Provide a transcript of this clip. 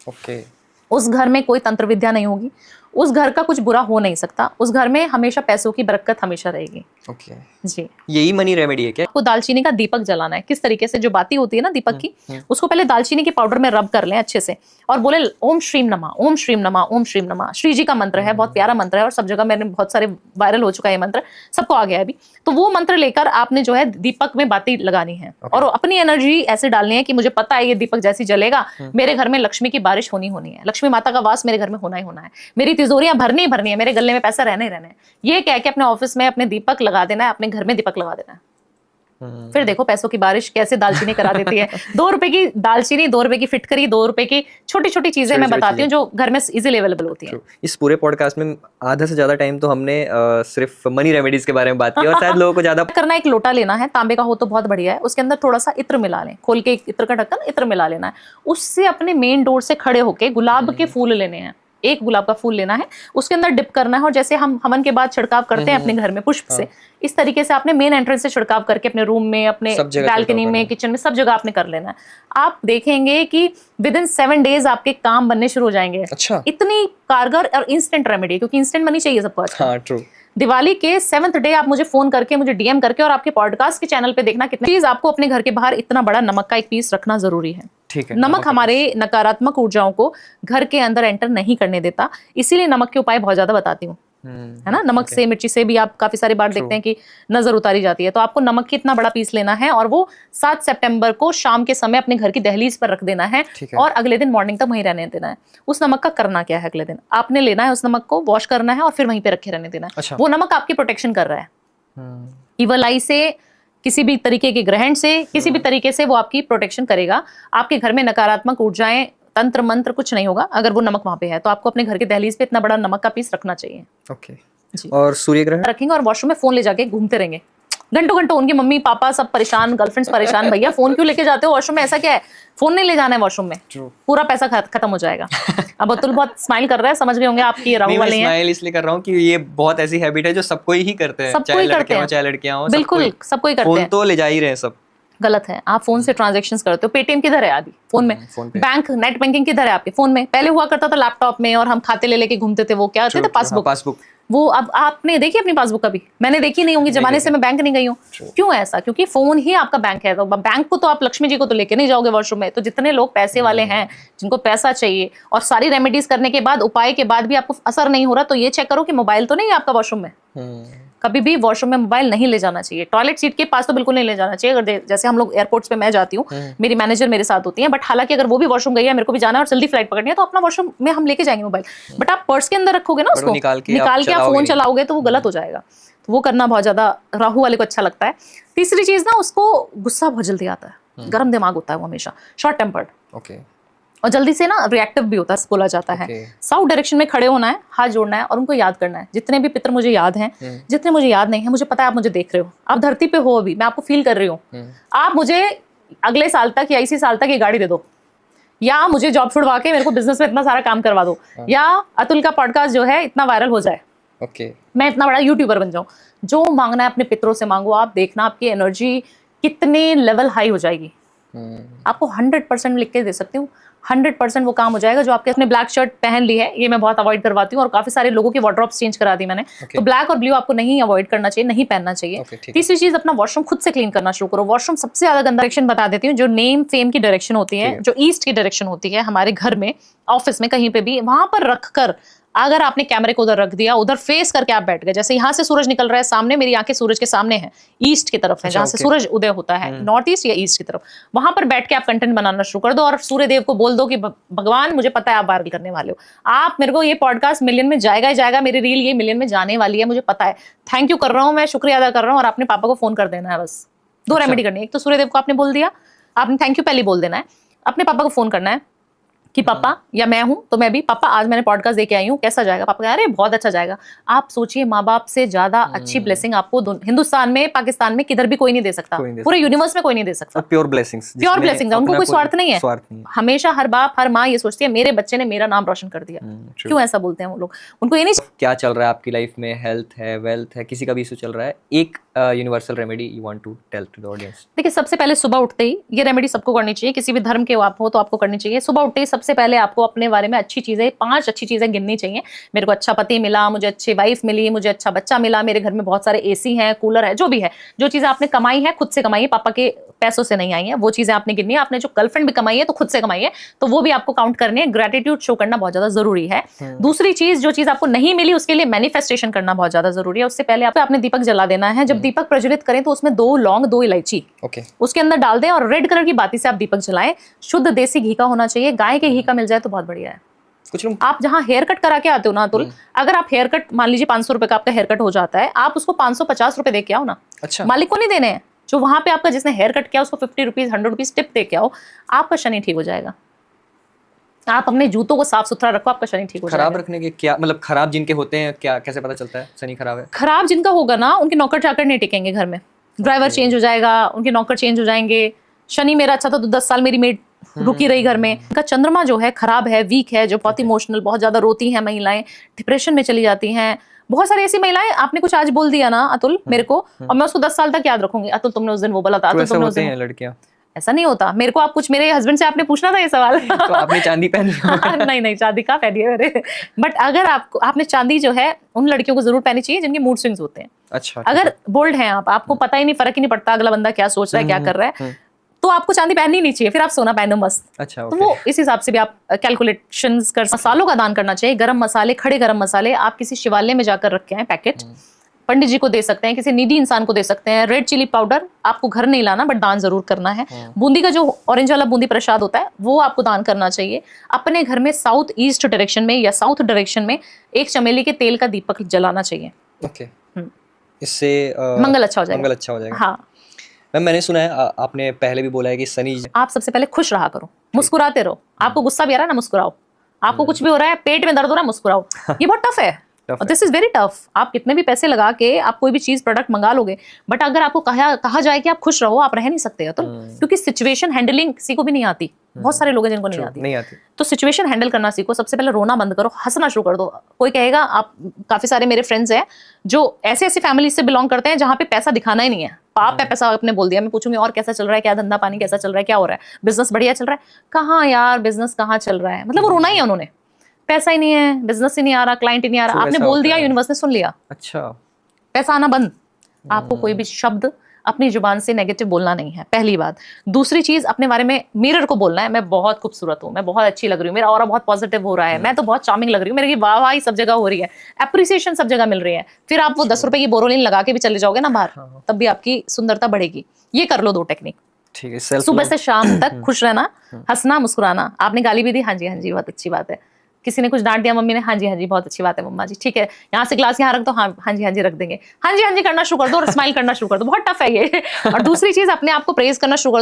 Okay. उस घर में कोई तंत्र विद्या नहीं होगी, उस घर का कुछ बुरा हो नहीं सकता, उस घर में हमेशा पैसों की बरकत हमेशा रहेगी। ओके। जी। यही मनी रेमेडी है क्या? आपको दालचीनी का दीपक जलाना है। किस तरीके से, जो बाती होती है ना दीपक की, उसको पहले दालचीनी के पाउडर में रब कर लें अच्छे से और बोले ओम श्रीम नमः, ओम श्रीम नमः, ओम श्रीम नमः। श्री जी का मंत्र है, बहुत प्यारा मंत्र है और सब जगह मैंने बहुत सारे वायरल हो चुका है ये मंत्र, सबको आ गया है अभी। तो वो मंत्र लेकर आपने जो है दीपक में बाती लगानी है और अपनी एनर्जी ऐसे डालनी है कि मुझे पता है ये दीपक जैसी जलेगा मेरे घर में लक्ष्मी की बारिश होनी है, लक्ष्मी माता का वास मेरे घर में होना ही होना है, मेरी तिजोरियां भरनी भरनी है, मेरे गले में पैसा रहने ही रहने है। ये कह के अपने ऑफिस में अपने दीपक लगा देना है, अपने घर में दीपक लगा देना है। फिर देखो पैसों की बारिश कैसे दालचीनी करा देती है। 2 रुपए की दालचीनी, 2 रुपए की फिटकरी, 2 रुपए की छोटी छोटी चीजें मैं बताती हूँ जो घर में इजीली अवेलेबल होती है। इस पूरे पॉडकास्ट में आधा से ज्यादा टाइम तो हमने सिर्फ मनी रेमेडीज के बारे में बात की और शायद लोगों को ज्यादा करना। एक लोटा लेना है, तांबे का हो तो बहुत बढ़िया है, उसके अंदर थोड़ा सा इत्र मिला लें, खोल के इत्र का ढक्कन, इत्र मिला लेना है। उससे अपने मेन डोर से खड़े होके गुलाब के फूल लेने हैं, एक गुलाब का फूल लेना है, उसके अंदर डिप करना है और जैसे हम हवन के बाद छिड़काव करते हैं अपने घर में पुष्प से, इस तरीके से आपने मेन एंट्रेंस से छिड़काव करके अपने रूम में, अपने बालकनी में, किचन में, सब जगह आपने कर लेना है। आप देखेंगे कि विद इन 7 डेज आपके काम बनने शुरू हो जाएंगे। अच्छा। इतनी कारगर और इंस्टेंट रेमेडी, क्योंकि इंस्टेंट मनी चाहिए सबको आज। हाँ, ट्रू। दिवाली के 7th डे आप मुझे फोन करके, मुझे डीएम करके और आपके पॉडकास्ट के चैनल पे देखना कितना चीज आपको अपने घर के बाहर इतना बड़ा नमक का एक पीस रखना जरूरी है। ठीक है। नमक हमारे नकारात्मक ऊर्जाओं को घर के अंदर एंटर नहीं करने देता, इसीलिए नमक के उपाय बहुत ज्यादा बताती हूँ, है ना। नमक से, मिर्ची से भी आप काफी सारी बार देखते हैं कि नजर उतारी जाती है। तो आपको नमक की इतना बड़ा पीस लेना है और वो 7 सितंबर को शाम के समय अपने घर की दहलीज पर रख देना है और अगले दिन मॉर्निंग तक वहीं रहने देना है। उस नमक का करना क्या है, अगले दिन आपने लेना है उस नमक को, वॉश करना है और फिर वहीं पे रखे रहने देना है। अच्छा। वो नमक आपकी प्रोटेक्शन कर रहा है इवल आई से, किसी भी तरीके के ग्रहण से, किसी भी तरीके से वो आपकी प्रोटेक्शन करेगा। आपके घर में नकारात्मक ऊर्जाएं, तंत्र मंत्र कुछ नहीं होगा अगर वो नमक वहां पे है। तो आपको अपने घर के दहलीज पे इतना बड़ा नमक का पीस रखना चाहिए। ओके। और सूर्य ग्रहण रखेंगे और वॉशरूम में फोन ले जाके घूमते रहेंगे घंटों घंटों। उनकी मम्मी पापा सब परेशान, गर्लफ्रेंड्स परेशान, भैया फोन क्यों लेके जाते हो वॉशरूम में, ऐसा क्या है, फोन नहीं ले जाना है वॉशरूम में, पूरा पैसा खत्म हो जाएगा। अब अतुल बहुत स्माइल कर रहा है, समझ गए होंगे आपकी राहु वाले हैं। स्माइल इसलिए कर रहा हूँ कि ये बहुत ऐसी हैबिट है जो सबको ही करते हैं, चाहे लड़के हो चाहे लड़कियां हो, बिल्कुल सबको ही करते हैं। फोन तो ले जा ही रहे हैं सब। गलत है। आप फोन से ट्रांजैक्शंस करते हो, पेटीएम किधर है अभी फोन में, बैंक नेट बैंकिंग किधर है आपके फोन में। पहले हुआ करता था लैपटॉप में और हम खाते ले लेके घूमते थे, वो क्या होते थे, पासबुक। वो अब आपने देखी अपनी पासबुक कभी? मैंने देखी नहीं होंगी, जमाने से मैं बैंक नहीं गई हूँ। क्यों ऐसा? क्योंकि फोन ही आपका बैंक है। तो बैंक को तो आप लक्ष्मी जी को तो लेके नहीं जाओगे वॉशरूम में। तो जितने लोग पैसे वाले हैं, जिनको पैसा चाहिए और सारी रेमेडीज करने के बाद, उपाय के बाद भी आपको असर नहीं हो रहा, तो ये चेक करो कि मोबाइल तो नहीं है आपका वॉशरूम में। कभी भी वॉशरूम में मोबाइल नहीं ले जाना चाहिए। टॉयलेट सीट के पास तो बिल्कुल नहीं ले जाना चाहिए। अगर जैसे हम लोग एयरपोर्ट्स पे मैं जाती हूँ, मेरी मैनेजर मेरे साथ होती है, बट हालांकि अगर वो भी वॉशरूम गई है, मेरे को भी जाना है और जल्दी फ्लाइट पकड़नी है, तो अपना वॉशरूम में हम लेके जाएंगे मोबाइल। बट आप पर्स के अंदर रखोगे ना उसको, निकाल के आप फोन चलाओगे तो वो गलत हो जाएगा। तो वो करना बहुत ज्यादा राहु वाले को अच्छा लगता है। तीसरी चीज ना, उसको गुस्सा बहुत जल्दी आता है, गर्म दिमाग होता है वो, हमेशा शॉर्ट टेम्पर्ड, और जल्दी से ना रिएक्टिव भी होता है, बोला जाता है। साउथ डायरेक्शन में खड़े होना है, हाथ जोड़ना है और उनको याद करना है। जितने भी पितर मुझे याद हैं, जितने मुझे याद नहीं है, मुझे पता है आप मुझे देख रहे हो, आप धरती पे हो अभी, मैं आपको फील कर रही हूँ। आप मुझे अगले साल तक या इसी साल तक ये गाड़ी दे दो, या मुझे जॉब छुड़वा के मेरे को बिजनेस में इतना सारा काम करवा दो, या अतुल का पॉडकास्ट जो है इतना वायरल हो जाए, मैं इतना बड़ा यूट्यूबर बन जाऊं। जो मांगना है अपने पितरों से मांगो। आप देखना आपकी एनर्जी कितने लेवल हाई हो जाएगी। आपको 100% लिख के दे सकती हूँ, 100% वो काम हो जाएगा। जो आपके अपने ब्लैक शर्ट पहन ली है, ये मैं बहुत अवॉइड करवाती हूँ और काफी सारे लोगों की वार्डरोब्स चेंज करा दी मैंने। तो ब्लैक और ब्लू आपको नहीं अवॉइड करना चाहिए, नहीं पहनना चाहिए। तीसरी चीज, अपना वॉशरूम खुद से क्लीन करना शुरू करो। वॉशरूम सबसे ज्यादा गंदा डायरेक्शन बता देती हूँ, जो नेम फेम की डायरेक्शन होती है, जो ईस्ट की डायरेक्शन होती है, हमारे घर में, ऑफिस में, कहीं पे भी, वहां पर रखकर अगर आपने कैमरे को उधर रख दिया, उधर फेस करके आप बैठ गए, जैसे यहाँ से सूरज निकल रहा है सामने, मेरी आंखें सूरज के सामने हैं, ईस्ट की तरफ है, जहाँ से सूरज उदय होता है, नॉर्थ ईस्ट या ईस्ट की तरफ, वहां पर बैठ के आप कंटेंट बनाना शुरू कर दो और सूर्य देव को बोल दो कि भगवान मुझे पता है आप वायरल करने वाले हो, आप मेरे को, ये पॉडकास्ट मिलियन में जाएगा ही जाएगा, मेरी रील ये मिलियन में जाने वाली है, मुझे पता है, थैंक यू कर रहा हूँ, मैं शुक्रिया अदा कर रहा हूँ। और अपने पापा को फोन कर देना है, बस 2 रेमेडी करनी है। एक तो सूर्य देव को आपने बोल दिया, आपने थैंक यू पहले बोल देना है, अपने पापा को फोन करना है कि पापा, या मैं हूं तो मैं भी, पापा आज मैंने पॉडकास्ट देके आई हूँ, कैसा जाएगा? पापा कह, अरे बहुत अच्छा जाएगा। आप सोचिए, माँ बाप से ज्यादा अच्छी ब्लेसिंग आपको हिंदुस्तान में, पाकिस्तान में किधर भी कोई नहीं दे सकता, पूरे यूनिवर्स में कोई नहीं दे सकता। प्योर ब्लेसिंग्स, प्योर ब्लेसिंग्स, उनको कोई स्वार्थ नहीं है। हमेशा हर बाप हर माँ ये सोचती है मेरे बच्चे ने मेरा नाम रोशन कर दिया। क्यों ऐसा बोलते हैं वो लोग? उनको ये नहीं। क्या चल रहा है आपकी लाइफ में, हेल्थ है, वेल्थ है, किसी का भी इशू चल रहा है, एक universal remedy you want to tell to the audience? देखिए, सबसे पहले सुबह उठते ही ये रेमेडी सबको करनी चाहिए, किसी भी धर्म के आप हो तो आपको करनी चाहिए। सुबह उठते ही सबसे सबसे पहले आपको अपने बारे में अच्छी चीजें, 5 अच्छी चीजें गिननी चाहिए। मेरे को अच्छा पति मिला, मुझे अच्छी वाइफ मिली, मुझे अच्छा बच्चा मिला, मेरे घर में बहुत सारे एसी हैं, कूलर है, जो भी है, जो चीजें आपने कमाई है, खुद से कमाई है, पापा के पैसों से नहीं आई है, वो चीजें आपने गिननी है। आपने जो गर्लफ्रेंड भी कमाई है तो खुद से कमाई है, तो वो भी आपको काउंट करनी है। ग्रेटिट्यूड शो करना बहुत ज्यादा जरूरी है। दूसरी चीज, जो चीज आपको नहीं मिली उसके लिए मैनिफेस्टेशन करना बहुत ज्यादा जरूरी है। उससे पहले आपने दीपक जला देना है। जब दीपक प्रज्वलित करें तो उसमें 2 लौंग, 2 इलायची उसके अंदर डाल दें और रेड कलर की बाती से आप दीपक जलाएं। शुद्ध देसी घी का होना चाहिए, गाय के घी का मिल जाए तो बहुत बढ़िया है। कुछ आप जहाँ हेयर कट करा के आते हो ना अतुल, अगर आप हेयर कट, मान लीजिए 500 रुपए का आपका हेयर कट हो जाता है, आप उसको 550 रुपए दे के आओ ना। अच्छा, मालिक को नहीं देने हैं, जो वहां पे आपका जिसने हेयर कट किया उसको 50 रुपीज, 100 रुपीज टिप दे के आओ, आपका शनि ठीक हो जाएगा। आप अपने जूतों को साफ सुथरा रखो, आपका शनि ठीक हो जाएगा। खराब रखने के क्या मतलब, खराब जिनके होते हैं क्या, कैसे पता चलता है शनि खराब है? खराब जिनका होगा ना, उनके नौकर चाकर नहीं टिकेंगे घर में, ड्राइवर चेंज हो जाएगा, उनके नौकर चेंज हो जाएंगे। शनि मेरा अच्छा था तो 10 साल मेरी मेड रुकी रही घर में। उनका चंद्रमा जो है खराब है, वीक है, जो बहुत इमोशनल, बहुत ज्यादा रोती हैं महिलाएं, डिप्रेशन में चली जाती हैं। बहुत सारी ऐसी महिलाएं, आपने कुछ आज बोल दिया ना अतुल मेरे को, और मैं उसको 10 साल तक याद रखूंगी, अतुल तुमने उस दिन वो बोला था, अतुल तुमने उस दिन। लड़कियां ऐसा नहीं होता। मेरे को आप कुछ, मेरे हस्बैंड से आपने पूछना था ये सवाल। तो आपने चांदी पहनी? नहीं, चांदी कहाँ पहनी है मेरे। बट अगर आपने चांदी जो है उन लड़कियों को जरूर पहननी चाहिए जिनके मूड स्विंग्स होते हैं। अच्छा, अगर बोल्ड हैं आपको पता ही नहीं, फर्क ही नहीं पड़ता अगला बंदा क्या सोच रहा है, क्या कर रहा है, तो आपको चांदी पहननी नहीं चाहिए, फिर आप सोना पहनो मस्त। अच्छा, तो वो इस हिसाब से भी आप कैलकुलेशंस कर। मसालों का दान करना चाहिए, गरम मसाले, खड़े गरम मसाले आप किसी शिवालय में जाकर रखे हैं पैकेट, पंडित जी को दे सकते हैं, किसी नीडी इंसान को दे सकते हैं। रेड चिली पाउडर आपको घर नहीं लाना, बट दान जरूर करना है। बूंदी का जो ऑरेंज वाला बूंदी प्रसाद होता है वो आपको दान करना चाहिए। अपने घर में साउथ ईस्ट डायरेक्शन में या साउथ डायरेक्शन में एक चमेली के तेल का दीपक जलाना चाहिए। ओके, इससे मंगल अच्छा हो जाएगा। मंगल अच्छा हो जाएगा। हाँ मैम, मैंने सुना है, आपने पहले भी बोला है कि शनि, आप सबसे पहले खुश रहा करो, मुस्कुराते रहो। आपको गुस्सा भी आ रहा है ना, मुस्कुराओ। आपको कुछ भी हो रहा है, पेट में दर्द हो रहा है, मुस्कुराओ। ये बहुत टफ है, दिस इज वेरी टफ। आप कितने भी पैसे लगा के आप कोई भी चीज प्रोडक्ट मंगा लोगे, बट अगर आपको कहा जाए कि आप खुश रहो, आप रह नहीं सकते तो, क्योंकि सिचुएशन हैंडलिंग किसी को भी नहीं आती। बहुत सारे लोग हैं जिनको नहीं आती। तो सिचुएशन हैंडल करना सीखो। सबसे पहले रोना बंद करो, हंसना शुरू कर दो। कोई कहेगा, आप काफी सारे मेरे फ्रेंड्स हैं जो ऐसे फैमिली से बिलोंग करते हैं जहाँ पे पैसा दिखाना ही नहीं है। आप पे पैसा आपने बोल दिया, मैं पूछूंगी और कैसा चल रहा है, क्या धंधा पानी कैसा चल रहा है, क्या हो रहा है, बिजनेस बढ़िया चल रहा है? कहाँ यार, बिजनेस कहाँ चल रहा है, मतलब वो रोना ही है उन्होंने। पैसा ही नहीं है, बिजनेस ही नहीं आ रहा, क्लाइंट ही नहीं आ रहा। आपने बोल दिया, यूनिवर्स ने सुन लिया, अच्छा, पैसा आना बंद। आपको कोई भी शब्द अपनी जुबान से नेगेटिव बोलना नहीं है, पहली बात। दूसरी चीज, अपने बारे में मिरर को बोलना है, मैं बहुत खूबसूरत हूँ, मैं बहुत अच्छी लग रही हूँ, मेरा ऑरा बहुत पॉजिटिव हो रहा है, मैं तो बहुत चार्मिंग लग रही हूँ, मेरी वाहवाही सब जगह हो रही है, अप्रिसिएशन सब जगह मिल रही है। फिर आप वो 10 रुपए की बोरोलिन लगा के भी चले जाओगे ना बाहर, तब भी आपकी सुंदरता बढ़ेगी। ये कर लो 2 टेक्निक। ठीक है, सुबह से शाम तक खुश रहना, हंसना, मुस्कुराना। आपने गाली भी दी, हाँ जी हाँ जी बहुत अच्छी बात है। किसी ने कुछ डांट दिया, मम्मी ने, हाँ जी बहुत अच्छी बात है मम्मा जी, ठीक है, यहाँ से ग्लास यहाँ रख दो, हाँ जी रख देंगे, हाँ जी करना शुरू कर दो और स्माइल करना शुरू कर दो। बहुत टफ है ये। और दूसरी चीज, अपने आप को प्रेज करना शुरू कर दो।